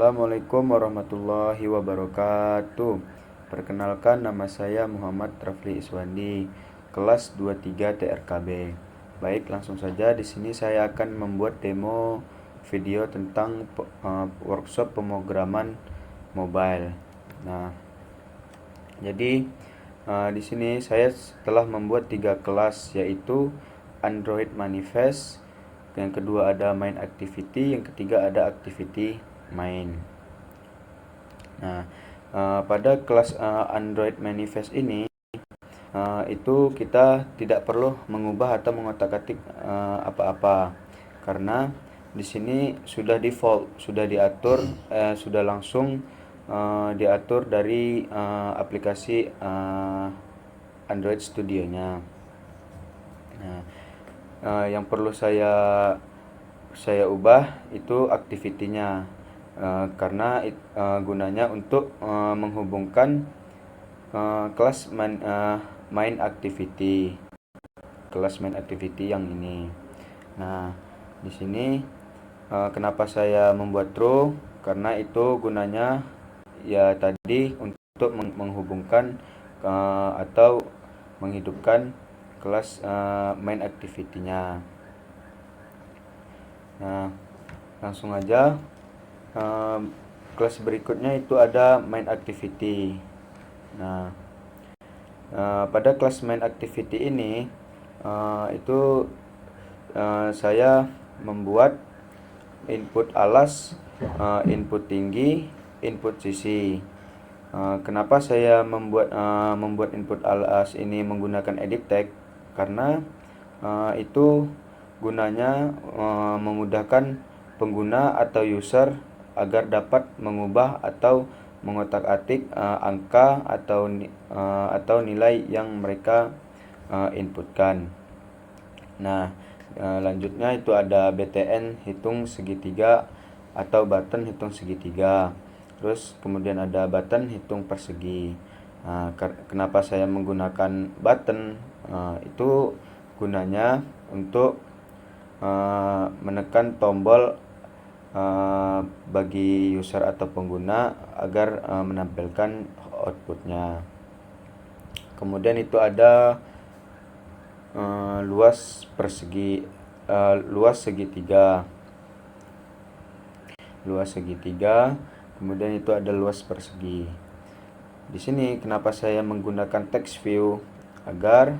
Assalamualaikum warahmatullahi wabarakatuh. Perkenalkan, nama saya Muhammad Rafli Iswandi, kelas 23 TRKB. Baik, langsung saja. Di sini saya akan membuat demo video tentang workshop pemrograman mobile. Nah, jadi di sini saya telah membuat 3 kelas, yaitu Android Manifest, yang kedua ada Main Activity, yang ketiga ada Activity Main. Nah, pada kelas Android Manifest ini itu kita tidak perlu mengubah atau mengotak-atik apa-apa, karena di sini sudah default, sudah diatur, sudah langsung diatur dari aplikasi Android Studio-nya. Nah, yang perlu saya ubah itu activity-nya, karena gunanya untuk menghubungkan kelas main activity, yang ini. Nah, di sini kenapa saya membuat true, karena itu gunanya ya tadi untuk menghubungkan atau menghidupkan kelas main activity-nya. Nah, langsung aja. Kelas berikutnya itu ada main activity. Nah, pada kelas main activity ini itu saya membuat input alas, input tinggi, input sisi. Kenapa saya membuat input alas ini menggunakan edit tag? Karena itu gunanya memudahkan pengguna atau user agar dapat mengubah atau mengotak-atik angka atau nilai yang mereka inputkan. Nah, lanjutnya itu ada BTN hitung segitiga atau button hitung segitiga. Terus kemudian ada button hitung persegi. Kenapa saya menggunakan button? Itu gunanya untuk menekan tombol bagi user atau pengguna agar menampilkan outputnya. Kemudian itu ada luas segitiga. Kemudian itu ada luas persegi. Di sini kenapa saya menggunakan text view? Agar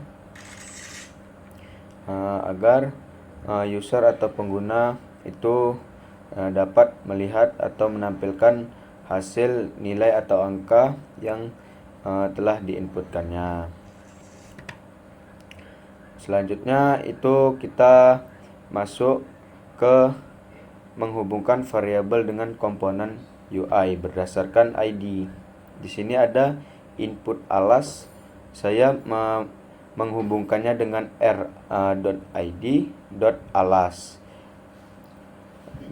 user atau pengguna itu dapat melihat atau menampilkan hasil nilai atau angka yang telah diinputkannya. Selanjutnya itu kita masuk ke menghubungkan variabel dengan komponen UI berdasarkan ID. Di sini ada input alas. Saya menghubungkannya dengan r.id.alas.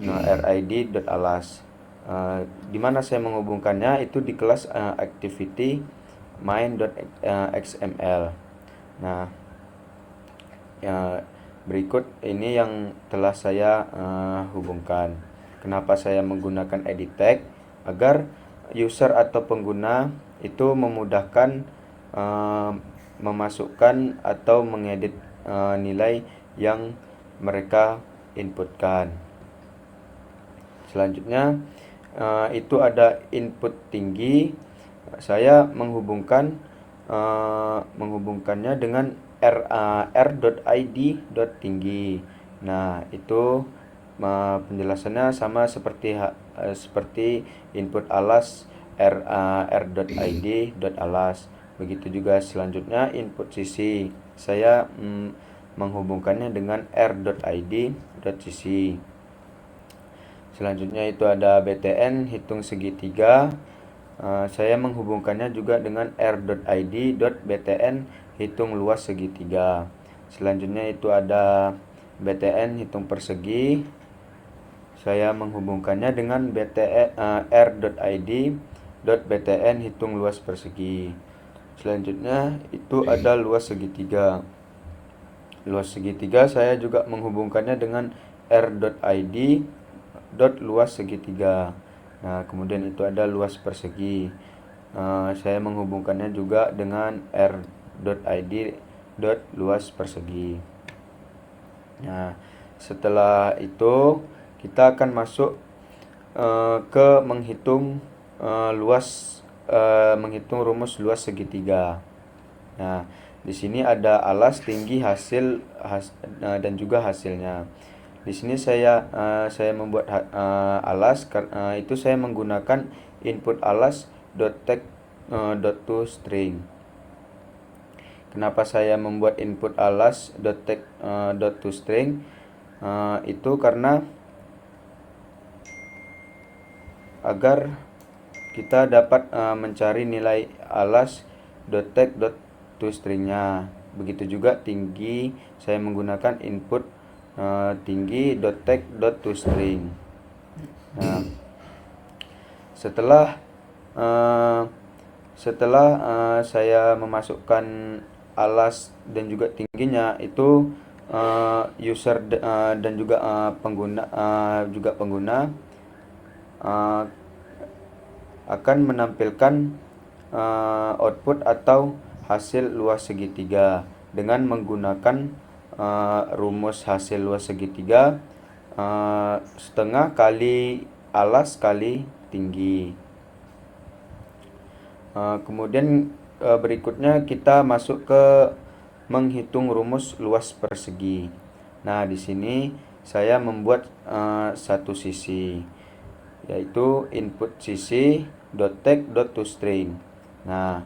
rid.alas. Di mana saya menghubungkannya itu di kelas activity main.xml. Nah, berikut ini yang telah saya hubungkan. Kenapa saya menggunakan edit tag? Agar user atau pengguna itu memudahkan memasukkan atau mengedit nilai yang mereka inputkan. Selanjutnya itu ada input tinggi. Saya menghubungkannya dengan r.id.tinggi. Nah, itu penjelasannya sama seperti input alas r.id.alas. Begitu juga selanjutnya input sisi. Saya menghubungkannya dengan r.id.sisi. Selanjutnya itu ada BTN hitung segitiga. Saya menghubungkannya juga dengan r.id.btn hitung luas segitiga. Selanjutnya itu ada BTN hitung persegi. Saya menghubungkannya dengan r.id.btn hitung luas persegi. Selanjutnya itu ada luas segitiga. Luas segitiga saya juga menghubungkannya dengan r.id.luas segitiga. Nah, kemudian itu ada luas persegi. Saya menghubungkannya juga dengan r.id luas persegi. Nah, setelah itu kita akan masuk ke menghitung menghitung rumus luas segitiga. Nah, di sini ada alas, tinggi, dan juga hasilnya. Di sini saya membuat alas, itu saya menggunakan input alas text .toString. Kenapa saya membuat input alas text .toString? Itu karena agar kita dapat mencari nilai alas text .toString-nya. Begitu juga tinggi, saya menggunakan input tinggi text .toString. Nah, setelah saya memasukkan alas dan juga tingginya, itu user dan juga pengguna akan menampilkan output atau hasil luas segitiga dengan menggunakan rumus hasil luas segitiga setengah kali alas kali tinggi. Kemudian berikutnya kita masuk ke menghitung rumus luas persegi. Nah, di sini saya membuat satu sisi, yaitu input sisi text .toString. Nah,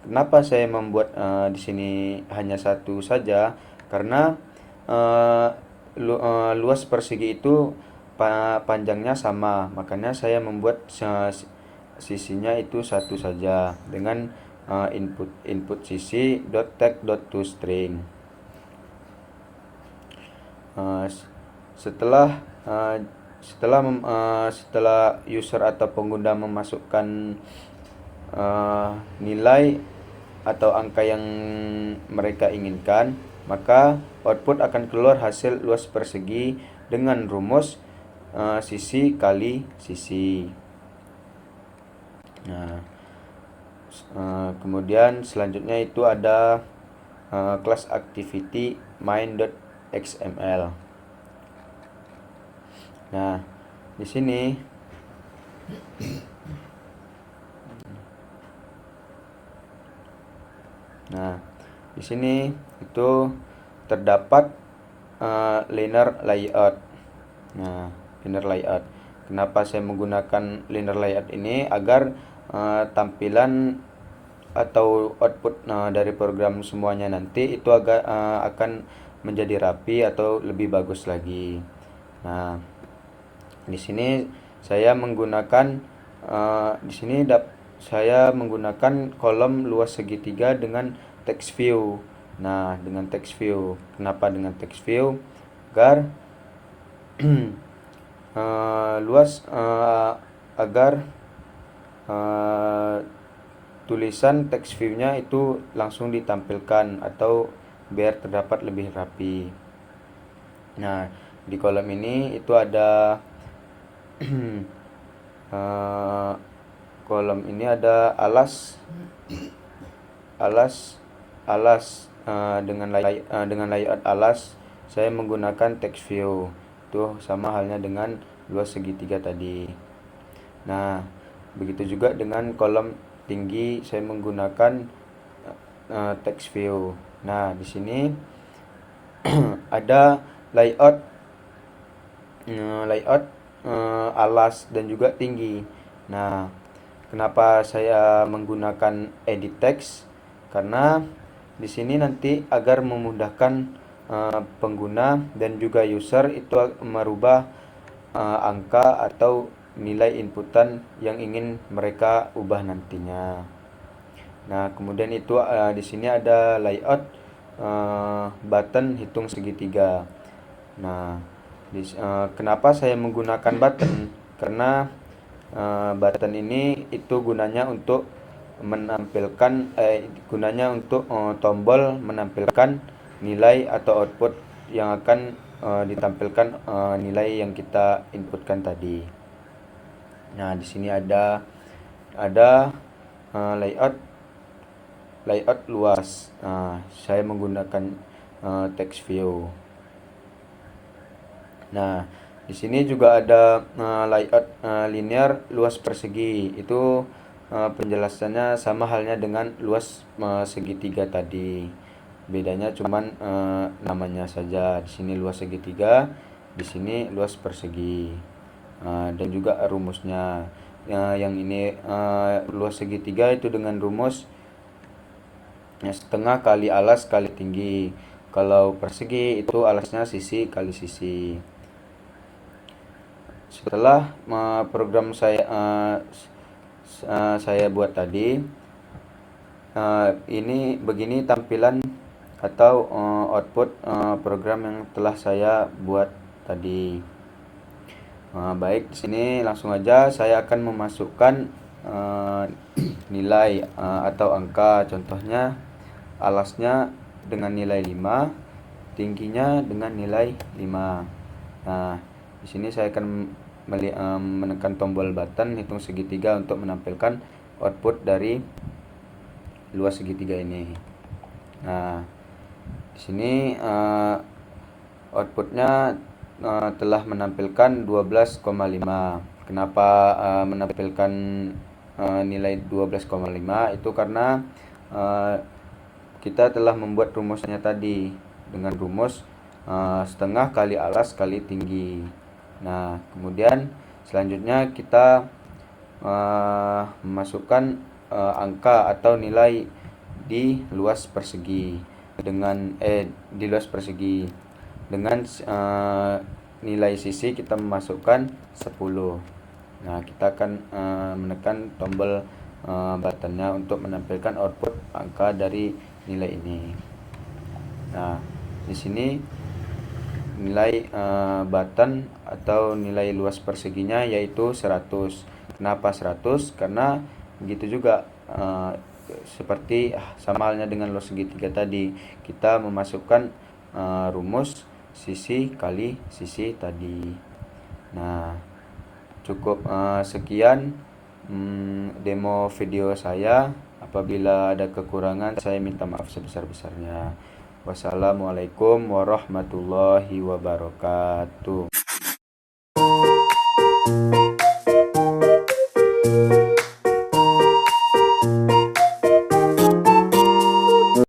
kenapa saya membuat di sini hanya satu saja? Karena luas persegi itu panjangnya sama, makanya saya membuat sisinya itu satu saja dengan input sisi text .toString. Setelah user atau pengguna memasukkan nilai atau angka yang mereka inginkan, maka output akan keluar hasil luas persegi dengan rumus sisi kali sisi. Nah, kemudian selanjutnya itu ada class activity main.xml. Nah, di sini itu terdapat linear layout. Nah, linear layout. Kenapa saya menggunakan linear layout ini? Agar tampilan atau output dari program semuanya nanti itu akan menjadi rapi atau lebih bagus lagi. Nah, di sini saya menggunakan kolom luas segitiga dengan text view. Nah, dengan text view. Kenapa dengan text view? Agar tulisan text view-nya itu langsung ditampilkan atau biar terdapat lebih rapi. Nah, di kolom ini itu ada kolom ini ada alas dengan layout alas. Saya menggunakan text view. Itu sama halnya dengan luas segitiga tadi. Nah, begitu juga dengan kolom tinggi, saya menggunakan text view. Nah, di sini ada layout alas dan juga tinggi. Nah, kenapa saya menggunakan edit text? Karena di sini nanti agar memudahkan pengguna dan juga user itu merubah angka atau nilai inputan yang ingin mereka ubah nantinya. Nah, kemudian itu di sini ada layout button hitung segitiga. Nah, kenapa saya menggunakan button? Karena button ini itu gunanya untuk tombol menampilkan nilai atau output yang akan ditampilkan nilai yang kita inputkan tadi. Nah, di sini ada layout luas. Nah, saya menggunakan text view. Nah, di sini juga ada layout linear luas persegi. Itu penjelasannya sama halnya dengan luas segitiga tadi. Bedanya cuman namanya saja. Di sini luas segitiga, di sini luas persegi. Dan juga rumusnya. Yang ini luas segitiga itu dengan rumus setengah kali alas kali tinggi. Kalau persegi itu alasnya sisi kali sisi. Setelah program saya buat tadi, ini begini tampilan atau output program yang telah saya buat tadi. Baik, di sini langsung aja saya akan memasukkan nilai atau angka. Contohnya alasnya dengan nilai 5, tingginya dengan nilai 5. Nah, di sini saya akan menekan tombol button hitung segitiga untuk menampilkan output dari luas segitiga ini. Nah, di sini outputnya telah menampilkan 12,5. Kenapa menampilkan nilai 12,5? Itu karena kita telah membuat rumusnya tadi dengan rumus setengah kali alas kali tinggi. Nah, kemudian selanjutnya kita memasukkan angka atau nilai di luas persegi di luas persegi dengan nilai sisi kita memasukkan 10. Nah, kita akan menekan tombol buttonnya untuk menampilkan output angka dari nilai ini. Nah, di sini nilai button atau nilai luas perseginya yaitu 100. Kenapa 100? Karena begitu juga seperti sama halnya dengan luas segitiga tadi, kita memasukkan rumus sisi kali sisi tadi. Nah, cukup sekian demo video saya. Apabila ada kekurangan, saya minta maaf sebesar-besarnya. Wassalamualaikum warahmatullahi wabarakatuh.